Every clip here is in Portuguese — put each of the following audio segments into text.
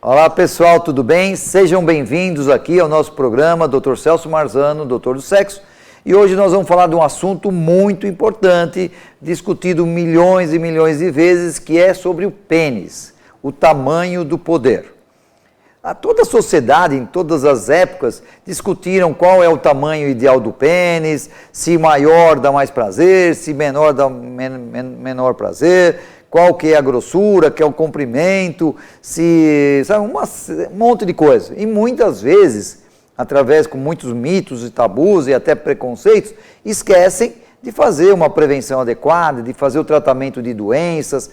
Olá pessoal, tudo bem? Sejam bem-vindos aqui ao nosso programa Dr. Celso Marzano, Doutor do Sexo. E hoje nós vamos falar de um assunto muito importante, discutido milhões e milhões de vezes, que é sobre o pênis, o tamanho do poder. Toda a sociedade, em todas as épocas, discutiram qual é o tamanho ideal do pênis, se maior dá mais prazer, se menor dá menor prazer, qual que é a grossura, que é o comprimento, se sabe, um monte de coisa. E muitas vezes, através com muitos mitos e tabus e até preconceitos, esquecem de fazer uma prevenção adequada, de fazer o tratamento de doenças,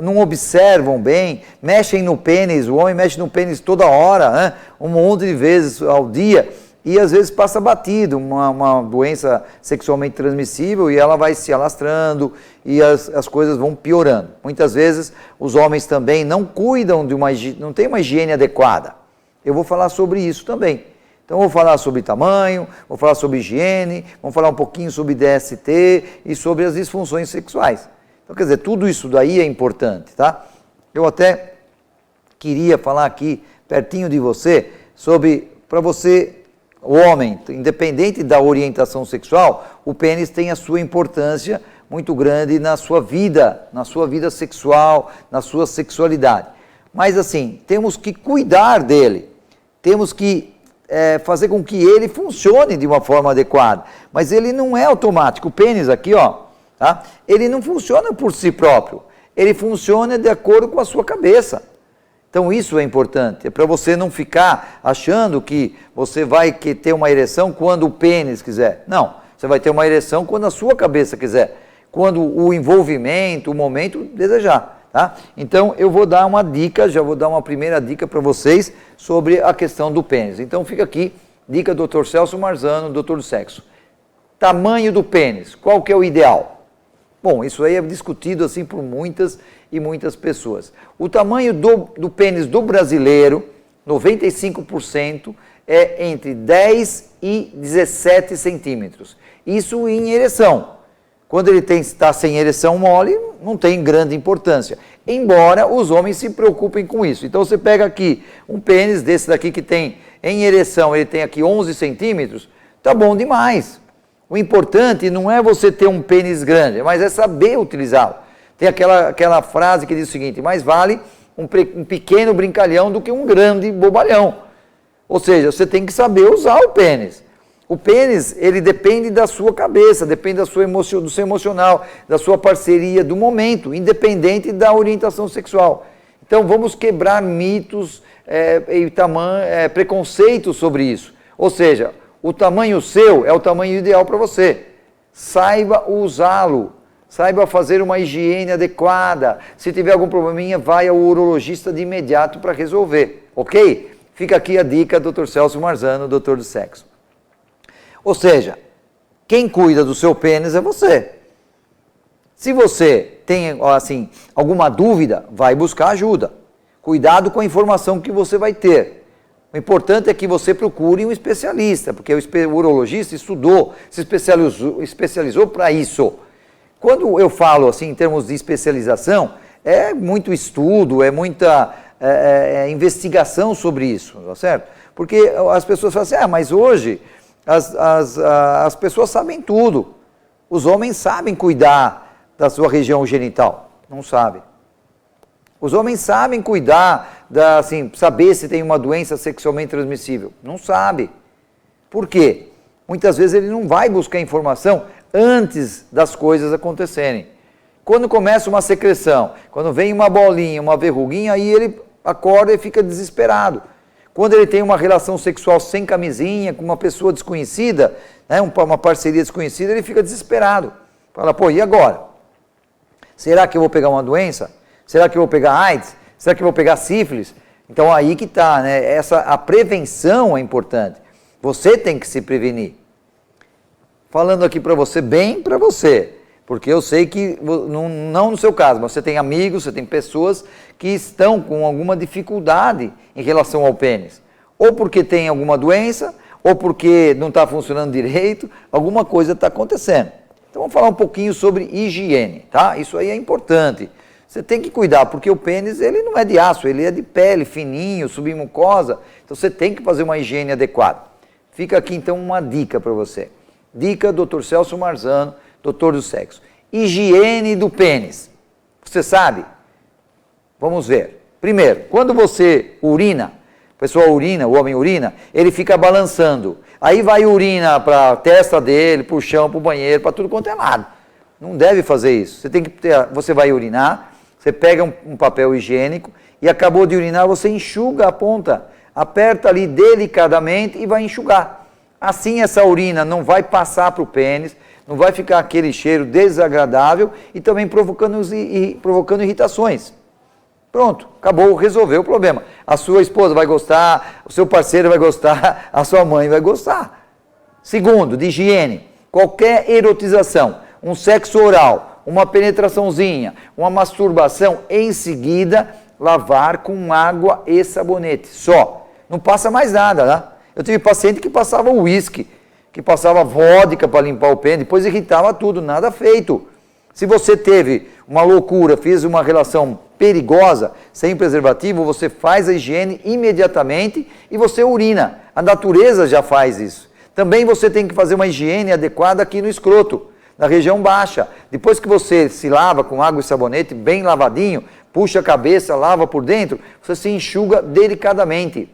não observam bem, mexem no pênis, o homem mexe no pênis toda hora, né? Um monte de vezes ao dia, e às vezes passa batido, uma doença sexualmente transmissível, e ela vai se alastrando e as coisas vão piorando. Muitas vezes os homens também não cuidam não tem uma higiene adequada. Eu vou falar sobre isso também. Então vou falar sobre tamanho, vou falar sobre higiene, vamos falar um pouquinho sobre DST e sobre as disfunções sexuais. Então quer dizer, tudo isso daí é importante, tá? Eu até queria falar aqui, pertinho de você, sobre, para você, o homem, independente da orientação sexual, o pênis tem a sua importância muito grande na sua vida sexual, na sua sexualidade. Mas assim, temos que cuidar dele, temos que fazer com que ele funcione de uma forma adequada. Mas ele não é automático. O pênis aqui, ó, tá? Ele não funciona por si próprio, ele funciona de acordo com a sua cabeça. Então isso é importante, é para você não ficar achando que você vai ter uma ereção quando o pênis quiser. Não, você vai ter uma ereção quando a sua cabeça quiser, quando o envolvimento, o momento desejar. Tá? Então eu vou dar uma dica, já vou dar uma primeira dica para vocês sobre a questão do pênis. Então fica aqui, dica Dr. Celso Marzano, doutor do sexo. Tamanho do pênis, qual que é o ideal? Bom, isso aí é discutido assim por muitas e muitas pessoas. O tamanho do pênis do brasileiro, 95%, é entre 10 e 17 centímetros. Isso em ereção. Quando ele está sem ereção mole, não tem grande importância. Embora os homens se preocupem com isso. Então você pega aqui um pênis desse daqui que tem em ereção, ele tem aqui 11 centímetros, tá bom demais. O importante não é você ter um pênis grande, mas é saber utilizá-lo. Tem aquela frase que diz o seguinte: mais vale um pequeno brincalhão do que um grande bobalhão. Ou seja, você tem que saber usar o pênis. O pênis, ele depende da sua cabeça, depende do seu emocional, da sua parceria, do momento, independente da orientação sexual. Então vamos quebrar mitos e preconceitos sobre isso. Ou seja, o tamanho seu é o tamanho ideal para você. Saiba usá-lo. Saiba fazer uma higiene adequada. Se tiver algum probleminha, vai ao urologista de imediato para resolver, ok? Fica aqui a dica, Dr. Celso Marzano, doutor do sexo. Ou seja, quem cuida do seu pênis é você. Se você tem, assim, alguma dúvida, vai buscar ajuda. Cuidado com a informação que você vai ter. O importante é que você procure um especialista, porque o urologista estudou, se especializou para isso. Quando eu falo assim em termos de especialização, é muito estudo, é muita investigação sobre isso, tá certo? Porque as pessoas falam assim, mas hoje as pessoas sabem tudo. Os homens sabem cuidar da sua região genital, não sabem. Os homens sabem cuidar, saber se tem uma doença sexualmente transmissível, não sabe. Por quê? Muitas vezes ele não vai buscar informação antes das coisas acontecerem. Quando começa uma secreção, quando vem uma bolinha, uma verruguinha, aí ele acorda e fica desesperado. Quando ele tem uma relação sexual sem camisinha, com uma pessoa desconhecida, né, uma parceria desconhecida, ele fica desesperado. Fala, e agora? Será que eu vou pegar uma doença? Será que eu vou pegar AIDS? Será que eu vou pegar sífilis? Então aí que está, né? A prevenção é importante. Você tem que se prevenir. Falando aqui para você, bem para você. Porque eu sei que, não no seu caso, mas você tem amigos, você tem pessoas que estão com alguma dificuldade em relação ao pênis. Ou porque tem alguma doença, ou porque não está funcionando direito, alguma coisa está acontecendo. Então vamos falar um pouquinho sobre higiene, tá? Isso aí é importante. Você tem que cuidar, porque o pênis ele não é de aço, ele é de pele, fininho, submucosa. Então você tem que fazer uma higiene adequada. Fica aqui então uma dica para você. Dica Dr. Celso Marzano, doutor do sexo. Higiene do pênis. Você sabe? Vamos ver. Primeiro, quando você urina, a pessoa urina, o homem urina, ele fica balançando. Aí vai urina para a testa dele, para o chão, para o banheiro, para tudo quanto é lado. Não deve fazer isso. Você tem que ter, você vai urinar, você pega um papel higiênico e acabou de urinar, você enxuga a ponta. Aperta ali delicadamente e vai enxugar. Assim essa urina não vai passar para o pênis, não vai ficar aquele cheiro desagradável e também provocando irritações. Pronto, acabou, resolveu o problema. A sua esposa vai gostar, o seu parceiro vai gostar, a sua mãe vai gostar. Segundo, de higiene, qualquer erotização, um sexo oral, uma penetraçãozinha, uma masturbação, em seguida, lavar com água e sabonete, só. Não passa mais nada, né? Eu tive paciente que passava uísque, que passava vodka para limpar o pênis, depois irritava tudo, nada feito. Se você teve uma loucura, fez uma relação perigosa, sem preservativo, você faz a higiene imediatamente e você urina. A natureza já faz isso. Também você tem que fazer uma higiene adequada aqui no escroto, na região baixa. Depois que você se lava com água e sabonete, bem lavadinho, puxa a cabeça, lava por dentro, você se enxuga delicadamente.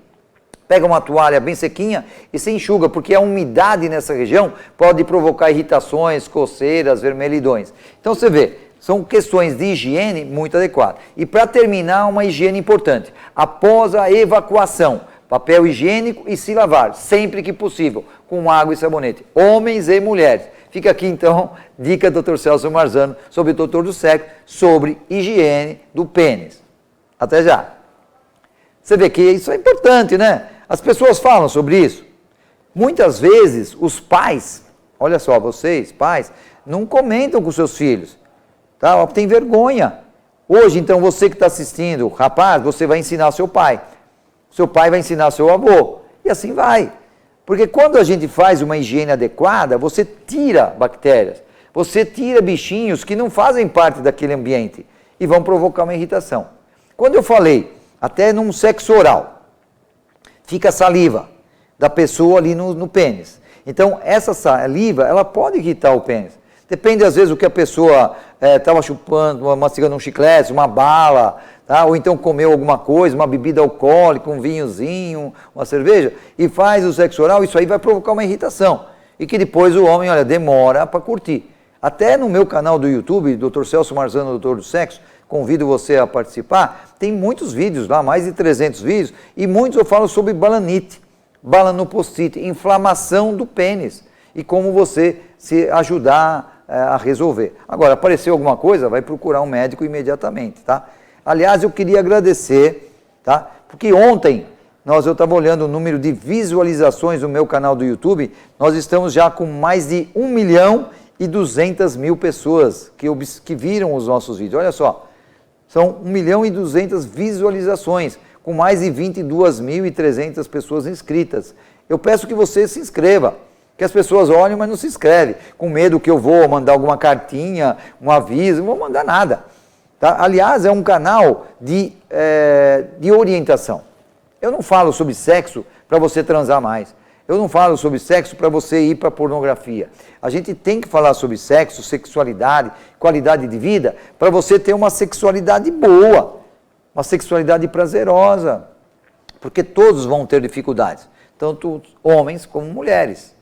Pega uma toalha bem sequinha e se enxuga, porque a umidade nessa região pode provocar irritações, coceiras, vermelhidões. Então você vê, são questões de higiene muito adequadas. E para terminar, uma higiene importante. Após a evacuação, papel higiênico e se lavar, sempre que possível, com água e sabonete. Homens e mulheres. Fica aqui então, dica do Dr. Celso Marzano, sobre o doutor do sexo, sobre higiene do pênis. Até já. Você vê que isso é importante, né? As pessoas falam sobre isso. Muitas vezes os pais, olha só, vocês, pais, não comentam com seus filhos, tá? Tem vergonha. Hoje, então, você que está assistindo, rapaz, você vai ensinar seu pai vai ensinar seu avô, e assim vai. Porque quando a gente faz uma higiene adequada, você tira bactérias, você tira bichinhos que não fazem parte daquele ambiente e vão provocar uma irritação. Quando eu falei, até num sexo oral, fica a saliva da pessoa ali no pênis. Então, essa saliva, ela pode irritar o pênis. Depende, às vezes, o que a pessoa estava chupando, mastigando um chiclete, uma bala, tá? Ou então comeu alguma coisa, uma bebida alcoólica, um vinhozinho, uma cerveja, e faz o sexo oral, isso aí vai provocar uma irritação. E que depois o homem, olha, demora para curtir. Até no meu canal do YouTube, Dr. Celso Marzano, Doutor do Sexo, convido você a participar, tem muitos vídeos lá, mais de 300 vídeos, e muitos eu falo sobre balanite, balanopostite, inflamação do pênis, e como você se ajudar a resolver. Agora, apareceu alguma coisa, vai procurar um médico imediatamente, tá? Aliás, eu queria agradecer, tá? Porque ontem, eu estava olhando o número de visualizações no meu canal do YouTube, nós estamos já com mais de 1.200.000 pessoas que viram os nossos vídeos, olha só. São 1.200.000 visualizações, com mais de 22.300 pessoas inscritas. Eu peço que você se inscreva, que as pessoas olhem, mas não se inscrevem, com medo que eu vou mandar alguma cartinha, um aviso, não vou mandar nada. Tá? Aliás, é um canal de orientação. Eu não falo sobre sexo para você transar mais. Eu não falo sobre sexo para você ir para pornografia. A gente tem que falar sobre sexo, sexualidade, qualidade de vida, para você ter uma sexualidade boa, uma sexualidade prazerosa. Porque todos vão ter dificuldades, tanto homens como mulheres.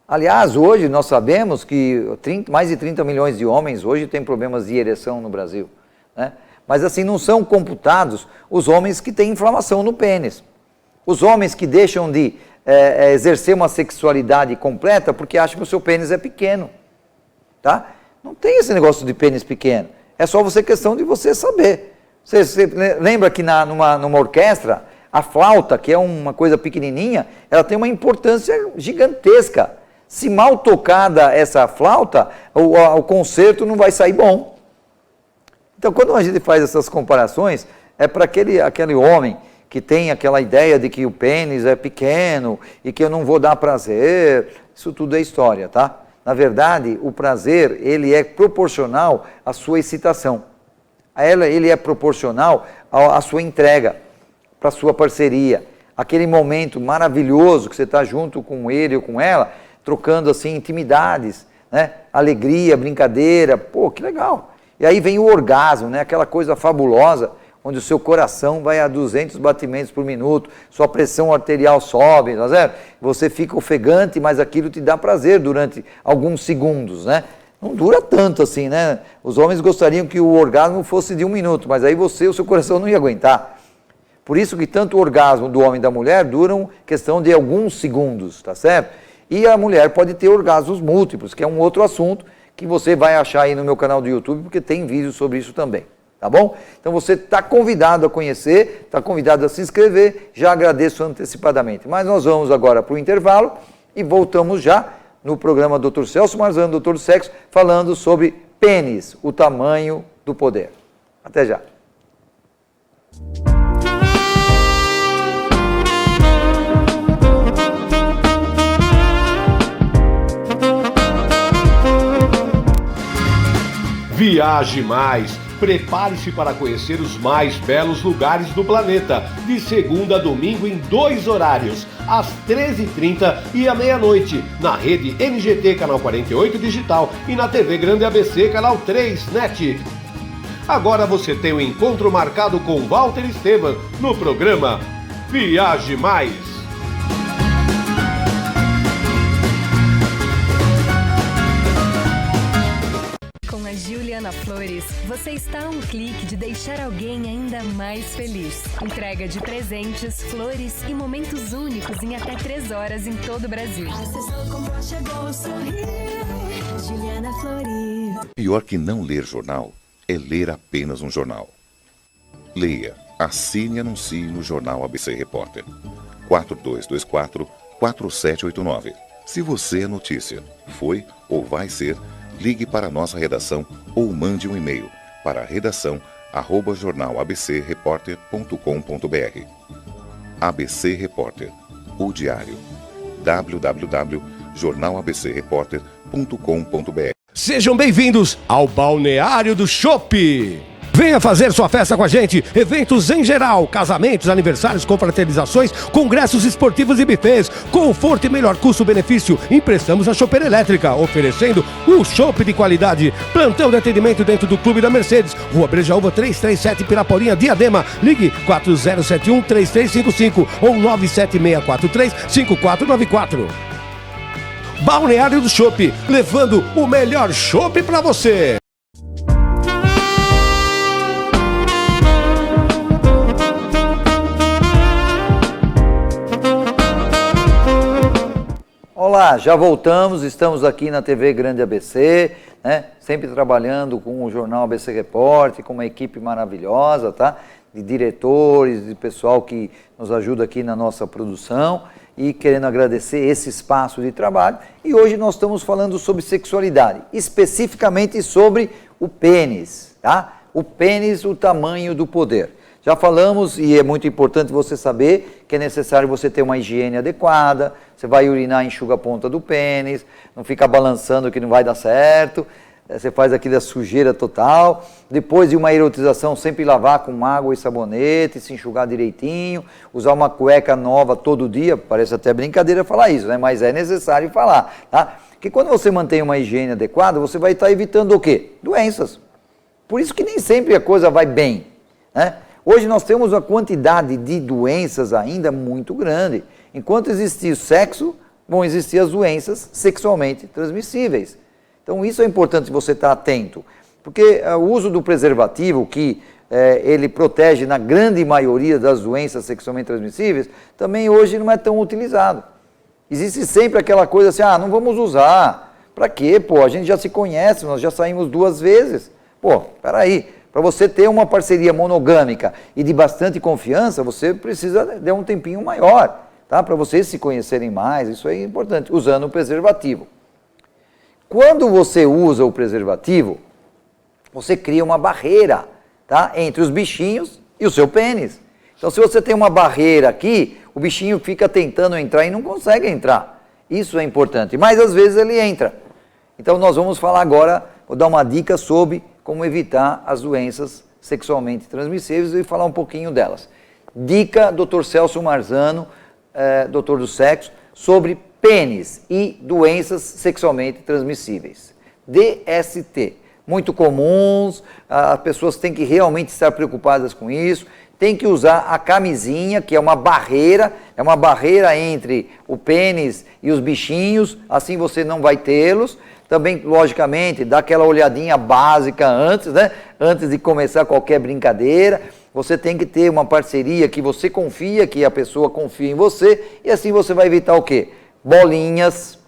Aliás, hoje nós sabemos que mais de 30 milhões de homens hoje têm problemas de ereção no Brasil, né? Mas assim, não são computados os homens que têm inflamação no pênis. Os homens que deixam de exercer uma sexualidade completa porque acham que o seu pênis é pequeno, tá? Não tem esse negócio de pênis pequeno. É só questão de você saber. Você lembra que numa orquestra, a flauta, que é uma coisa pequenininha, ela tem uma importância gigantesca. Se mal tocada essa flauta, o concerto não vai sair bom. Então, quando a gente faz essas comparações, é para aquele homem que tem aquela ideia de que o pênis é pequeno e que eu não vou dar prazer. Isso tudo é história, tá? Na verdade, o prazer, ele é proporcional à sua excitação. Ele é proporcional à sua entrega, para a sua parceria. Aquele momento maravilhoso que você está junto com ele ou com ela, trocando assim intimidades, né? Alegria, brincadeira, pô, que legal. E aí vem o orgasmo, né? Aquela coisa fabulosa, onde o seu coração vai a 200 batimentos por minuto, sua pressão arterial sobe, tá certo? Você fica ofegante, mas aquilo te dá prazer durante alguns segundos, né? Não dura tanto assim, né? Os homens gostariam que o orgasmo fosse de 1 minuto, mas aí o seu coração não ia aguentar. Por isso que tanto o orgasmo do homem e da mulher duram questão de alguns segundos, tá certo? E a mulher pode ter orgasmos múltiplos, que é um outro assunto que você vai achar aí no meu canal do YouTube, porque tem vídeos sobre isso também, tá bom? Então você está convidado a conhecer, está convidado a se inscrever, já agradeço antecipadamente. Mas nós vamos agora para o intervalo e voltamos já no programa Dr. Celso Marzano, Doutor do Sexo, falando sobre pênis, o tamanho do poder. Até já. Viaje mais! Prepare-se para conhecer os mais belos lugares do planeta, de segunda a domingo em 2 horários, às 13h30 e à meia-noite, na rede NGT Canal 48 Digital e na TV Grande ABC Canal 3 NET. Agora você tem um encontro marcado com Walter Esteban no programa Viaje Mais. Juliana Flores, você está a um clique de deixar alguém ainda mais feliz. Entrega de presentes, flores e momentos únicos em até 3 horas em todo o Brasil. Acessou, comprou, chegou, sorriu. Juliana Flores. Pior que não ler jornal é ler apenas um jornal. Leia, assine e anuncie no Jornal ABC Repórter. 4224-4789. Se você é notícia, foi ou vai ser, ligue para a nossa redação ou mande um e-mail para redação@jornalabcreporter.com.br. ABC Repórter, o diário. www.jornalabcreporter.com.br. Sejam bem-vindos ao Balneário do Chopp! Venha fazer sua festa com a gente, eventos em geral, casamentos, aniversários, confraternizações, congressos esportivos e buffets, conforto e melhor custo-benefício. Emprestamos a chopeira elétrica, oferecendo um chopp de qualidade. Plantão de atendimento dentro do Clube da Mercedes, Rua Brejaúva 337, Piraporinha, Diadema. Ligue 4071-3355 ou 97643-5494. Balneário do Chopp, levando o melhor chopp para você. Olá, já voltamos, estamos aqui na TV Grande ABC, né? Sempre trabalhando com o Jornal ABC Repórter, com uma equipe maravilhosa, tá? De diretores, de pessoal que nos ajuda aqui na nossa produção e querendo agradecer esse espaço de trabalho. E hoje nós estamos falando sobre sexualidade, especificamente sobre o pênis, tá? O pênis, o tamanho do poder. Já falamos, e é muito importante você saber, que é necessário você ter uma higiene adequada, você vai urinar, enxuga a ponta do pênis, não fica balançando que não vai dar certo, você faz aqui da sujeira total. Depois de uma erotização, sempre lavar com água e sabonete, se enxugar direitinho, usar uma cueca nova todo dia, parece até brincadeira falar isso, né? Mas é necessário falar, tá? Porque quando você mantém uma higiene adequada, você vai estar evitando o quê? Doenças. Por isso que nem sempre a coisa vai bem, né? Hoje nós temos uma quantidade de doenças ainda muito grande. Enquanto existir o sexo, vão existir as doenças sexualmente transmissíveis. Então isso é importante você estar atento, porque o uso do preservativo, que ele protege na grande maioria das doenças sexualmente transmissíveis, também hoje não é tão utilizado. Existe sempre aquela coisa assim, não vamos usar. Para quê? Pô, a gente já se conhece, nós já saímos 2 vezes. Pô, peraí. Para você ter uma parceria monogâmica e de bastante confiança, você precisa de um tempinho maior. tá? Para vocês se conhecerem mais, isso aí é importante, usando o preservativo. Quando você usa o preservativo, você cria uma barreira, tá? Entre os bichinhos e o seu pênis. Então, se você tem uma barreira aqui, o bichinho fica tentando entrar e não consegue entrar. Isso é importante, mas às vezes ele entra. Então, nós vamos falar agora, vou dar uma dica sobre como evitar as doenças sexualmente transmissíveis e falar um pouquinho delas. Dica, Dr. Celso Marzano, doutor do sexo, sobre pênis e doenças sexualmente transmissíveis. DST. Muito comuns, as pessoas têm que realmente estar preocupadas com isso, tem que usar a camisinha, que é uma barreira entre o pênis e os bichinhos, assim você não vai tê-los. Também, logicamente, dá aquela olhadinha básica antes, né? Antes de começar qualquer brincadeira. Você tem que ter uma parceria que você confia, que a pessoa confia em você, e assim você vai evitar o quê? Bolinhas,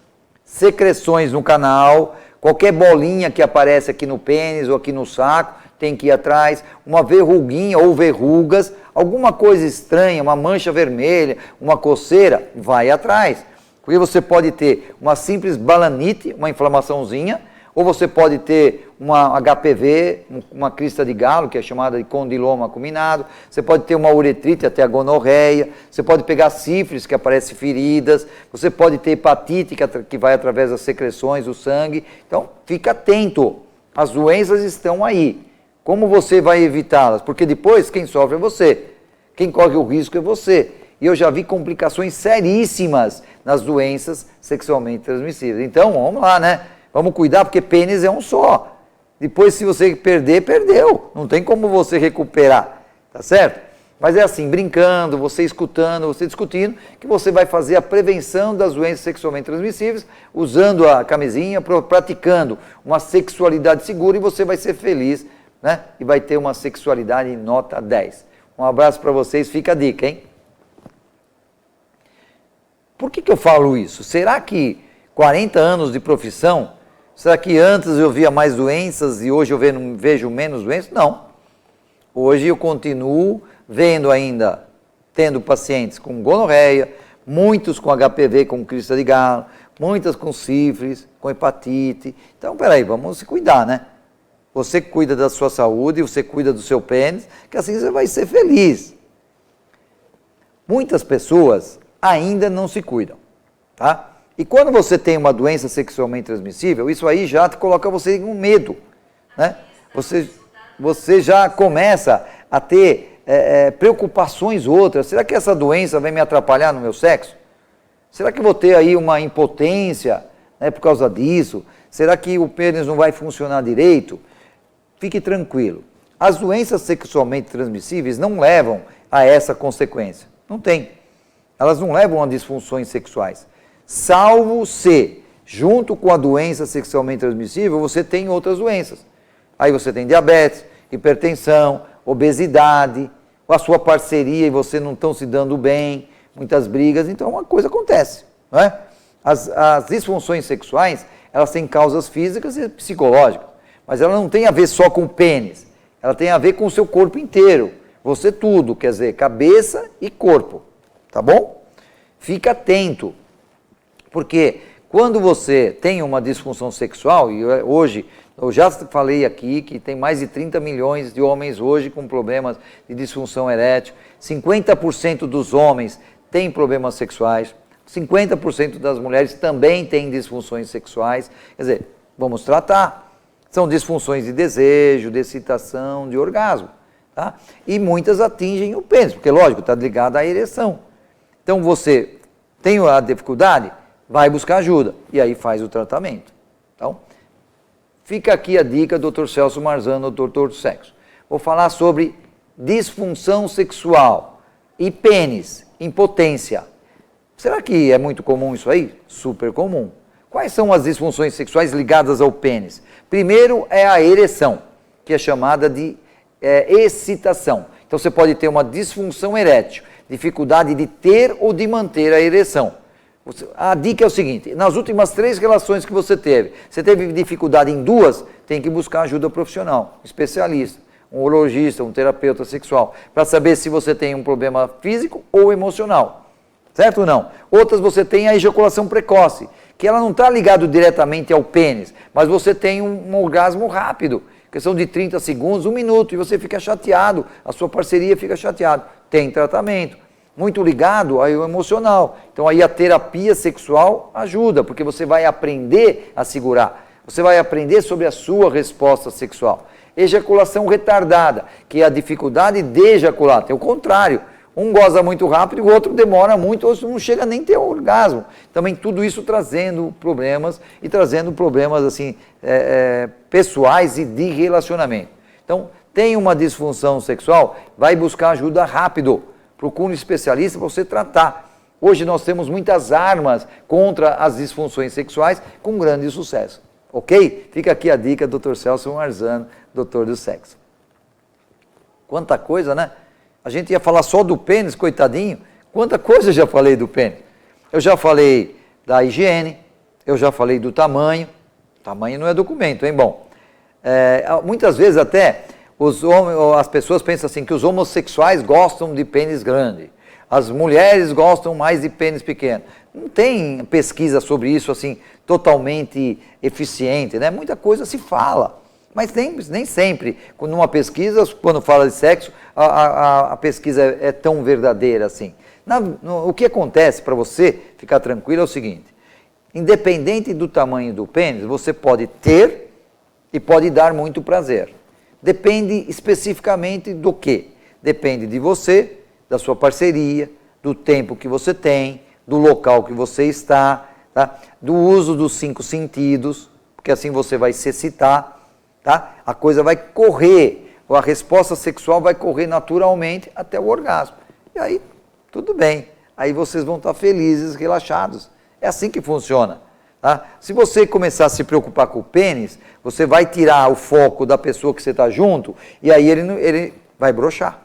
secreções no canal, qualquer bolinha que aparece aqui no pênis ou aqui no saco, tem que ir atrás, uma verruguinha ou verrugas, alguma coisa estranha, uma mancha vermelha, uma coceira, vai atrás. Porque você pode ter uma simples balanite, uma inflamaçãozinha, ou você pode ter uma HPV, uma crista de galo, que é chamada de condiloma acuminado, você pode ter uma uretrite, até a gonorreia, você pode pegar sífilis, que aparece feridas, você pode ter hepatite, que vai através das secreções do sangue. Então, fica atento, as doenças estão aí. Como você vai evitá-las? Porque depois quem sofre é você, quem corre o risco é você. E eu já vi complicações seríssimas nas doenças sexualmente transmissíveis. Então, vamos lá, né? Vamos cuidar, porque pênis é um só. Depois, se você perder, perdeu. Não tem como você recuperar, tá certo? Mas é assim, brincando, você escutando, você discutindo, que você vai fazer a prevenção das doenças sexualmente transmissíveis, usando a camisinha, praticando uma sexualidade segura, e você vai ser feliz, né? E vai ter uma sexualidade nota 10. Um abraço para vocês, fica a dica, hein? Por que eu falo isso? Será que 40 anos de profissão, será que antes eu via mais doenças e hoje eu vejo menos doenças? Não. Hoje eu continuo vendo ainda, tendo pacientes com gonorreia, muitos com HPV, com crista de galo, muitas com sífilis, com hepatite. Então, peraí, vamos se cuidar, né? Você cuida da sua saúde, você cuida do seu pênis, que assim você vai ser feliz. Muitas pessoas ainda não se cuidam, tá? E quando você tem uma doença sexualmente transmissível, isso aí já coloca você com medo, né? Você já começa a ter preocupações outras. Será que essa doença vai me atrapalhar no meu sexo? Será que eu vou ter aí uma impotência, né, por causa disso? Será que o pênis não vai funcionar direito? Fique tranquilo. As doenças sexualmente transmissíveis não levam a essa consequência. Não tem. Elas não levam a disfunções sexuais. Salvo se, junto com a doença sexualmente transmissível, você tem outras doenças. Aí você tem diabetes, hipertensão, obesidade, a sua parceria e você não estão se dando bem, muitas brigas, então uma coisa acontece, não é? As disfunções sexuais, elas têm causas físicas e psicológicas, mas ela não tem a ver só com o pênis, ela tem a ver com o seu corpo inteiro, você tudo, quer dizer, cabeça e corpo, tá bom? Fica atento, porque quando você tem uma disfunção sexual, e hoje eu já falei aqui que tem mais de 30 milhões de homens hoje com problemas de disfunção erétil, 50% dos homens têm problemas sexuais, 50% das mulheres também têm disfunções sexuais, quer dizer, vamos tratar. São disfunções de desejo, de excitação, de orgasmo, tá? E muitas atingem o pênis, porque lógico, está ligado à ereção. Então você tem a dificuldade, vai buscar ajuda e aí faz o tratamento. Então, fica aqui a dica, Dr. Celso Marzano, doutor do sexo. Vou falar sobre disfunção sexual e pênis, impotência. Será que é muito comum isso aí? Super comum. Quais são as disfunções sexuais ligadas ao pênis? Primeiro é a ereção, que é chamada de excitação. Então você pode ter uma disfunção erétil, dificuldade de ter ou de manter a ereção. A dica é o seguinte, nas últimas 3 relações que você teve dificuldade em 2, tem que buscar ajuda profissional, um especialista, um urologista, um terapeuta sexual, para saber se você tem um problema físico ou emocional. certo ou não? Outras você tem a ejaculação precoce, que ela não está ligada diretamente ao pênis, mas você tem um orgasmo rápido, questão de 30 segundos, 1 minuto, e você fica chateado, a sua parceria fica chateada. Tem tratamento, muito ligado ao emocional. Então aí a terapia sexual ajuda, porque você vai aprender a segurar, você vai aprender sobre a sua resposta sexual. Ejaculação retardada, que é a dificuldade de ejacular, tem o contrário. Um goza muito rápido e o outro demora muito, ou não chega nem a ter orgasmo. Também tudo isso trazendo problemas assim, pessoais e de relacionamento. Então, tem uma disfunção sexual, vai buscar ajuda rápido. Procure um especialista para você tratar. Hoje nós temos muitas armas contra as disfunções sexuais com grande sucesso. Ok? Fica aqui a dica, Dr. Celso Marzano, doutor do sexo. Quanta coisa, né? A gente ia falar só do pênis, coitadinho. Quanta coisa eu já falei do pênis. Eu já falei da higiene, eu já falei do tamanho. Tamanho não é documento, hein? Bom, muitas vezes até as pessoas pensam assim que os homossexuais gostam de pênis grande. As mulheres gostam mais de pênis pequeno. Não tem pesquisa sobre isso assim totalmente eficiente, né? Muita coisa se fala. Mas nem sempre, numa pesquisa, quando fala de sexo, a pesquisa é tão verdadeira assim. O que acontece para você ficar tranquilo é o seguinte: independente do tamanho do pênis, você pode ter e pode dar muito prazer. Depende especificamente do quê? Depende de você, da sua parceria, do tempo que você tem, do local que você está, tá? Do uso dos 5 sentidos, porque assim você vai se excitar. Tá? A coisa vai correr, a resposta sexual vai correr naturalmente até o orgasmo. E aí, tudo bem. Aí vocês vão estar felizes, relaxados. É assim que funciona. Tá? Se você começar a se preocupar com o pênis, você vai tirar o foco da pessoa que você está junto, e aí ele vai broxar.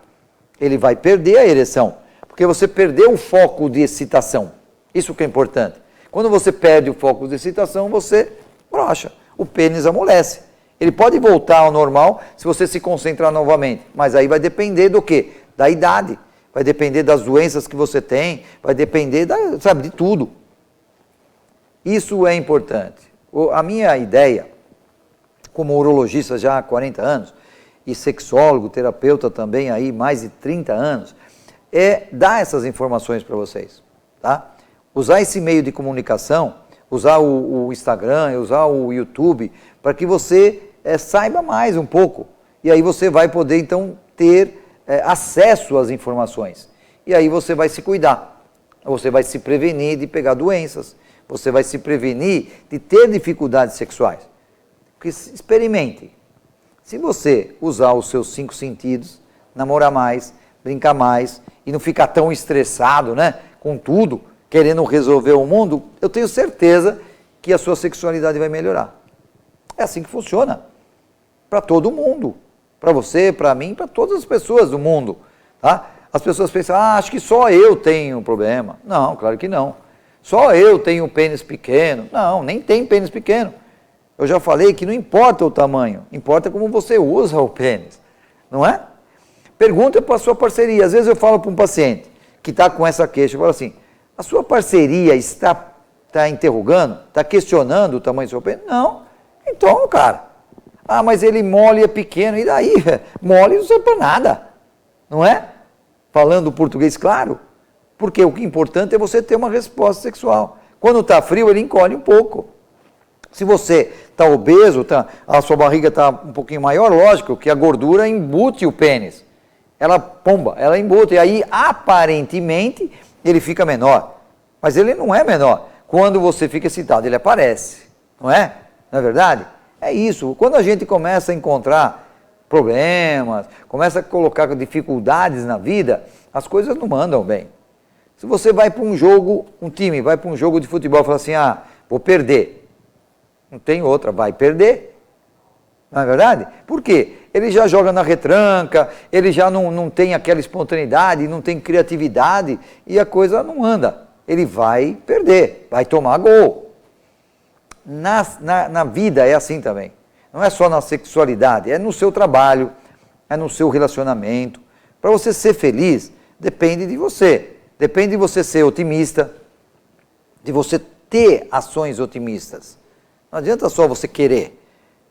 Ele vai perder a ereção, porque você perdeu o foco de excitação. Isso que é importante. Quando você perde o foco de excitação, você broxa. O pênis amolece. Ele pode voltar ao normal se você se concentrar novamente, mas aí vai depender do quê? Da idade, vai depender das doenças que você tem, vai depender de tudo. Isso é importante. A minha ideia, como urologista já há 40 anos, e sexólogo, terapeuta também aí mais de 30 anos, é dar essas informações para vocês. Tá? Usar esse meio de comunicação, usar o Instagram, usar o YouTube, para que você saiba mais um pouco. E aí você vai poder, então, ter acesso às informações. E aí você vai se cuidar. Você vai se prevenir de pegar doenças. Você vai se prevenir de ter dificuldades sexuais. Porque experimente. Se você usar os seus 5 sentidos, namorar mais, brincar mais, e não ficar tão estressado, né, com tudo, querendo resolver o mundo, eu tenho certeza que a sua sexualidade vai melhorar. É assim que funciona. Para todo mundo. Para você, para mim, para todas as pessoas do mundo. Tá? As pessoas pensam, acho que só eu tenho um problema. Não, claro que não. Só eu tenho um pênis pequeno. Não, nem tem pênis pequeno. Eu já falei que não importa o tamanho, importa como você usa o pênis. Não é? Pergunta para a sua parceria. Às vezes eu falo para um paciente que está com essa queixa, eu falo assim, a sua parceria está interrogando, está questionando o tamanho do seu pênis? Não. Então, cara, mas ele mole é pequeno, e daí? Mole não serve para nada, não é? Falando português claro, porque o que é importante é você ter uma resposta sexual. Quando está frio, ele encolhe um pouco. Se você está obeso, a sua barriga está um pouquinho maior, lógico que a gordura embute o pênis. Ela embute, e aí aparentemente ele fica menor. Mas ele não é menor. Quando você fica excitado, ele aparece, não é? Não é verdade? É isso. Quando a gente começa a encontrar problemas, começa a colocar dificuldades na vida, as coisas não andam bem. Se você vai para um jogo, um time vai para um jogo de futebol e fala assim, vou perder. Não tem outra, vai perder. Não é verdade? Por quê? Ele já joga na retranca, ele já não tem aquela espontaneidade, não tem criatividade e a coisa não anda. Ele vai perder, vai tomar gol. Na vida é assim também. Não é só na sexualidade, é no seu trabalho, é no seu relacionamento. Para você ser feliz, depende de você. Depende de você ser otimista, de você ter ações otimistas. Não adianta só você querer.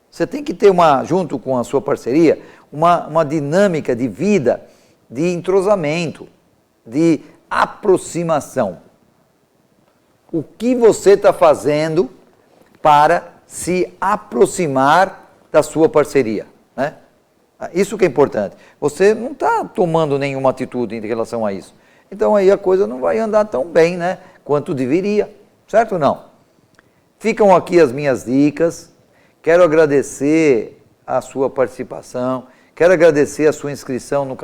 Você tem que ter, junto com a sua parceria, uma dinâmica de vida, de entrosamento, de aproximação. O que você está fazendo para se aproximar da sua parceria, né? Isso que é importante. Você não está tomando nenhuma atitude em relação a isso. Então aí a coisa não vai andar tão bem, né, quanto deveria, certo ou não? Ficam aqui as minhas dicas. Quero agradecer a sua participação. Quero agradecer a sua inscrição no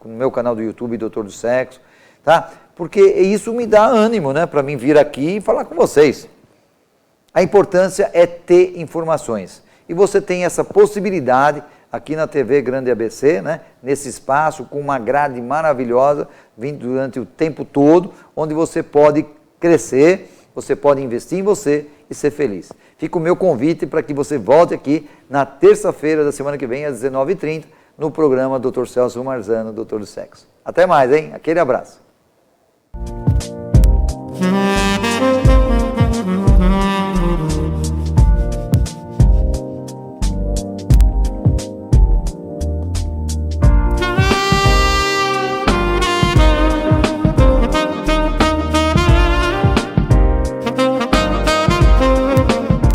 meu canal do YouTube, Doutor do Sexo, tá? Porque isso me dá ânimo, né, para mim vir aqui e falar com vocês. A importância é ter informações. E você tem essa possibilidade aqui na TV Grande ABC, né, nesse espaço com uma grade maravilhosa, vindo durante o tempo todo, onde você pode crescer, você pode investir em você e ser feliz. Fica o meu convite para que você volte aqui na terça-feira da semana que vem, às 19h30, no programa Dr. Celso Marzano, Doutor do Sexo. Até mais, hein? Aquele abraço.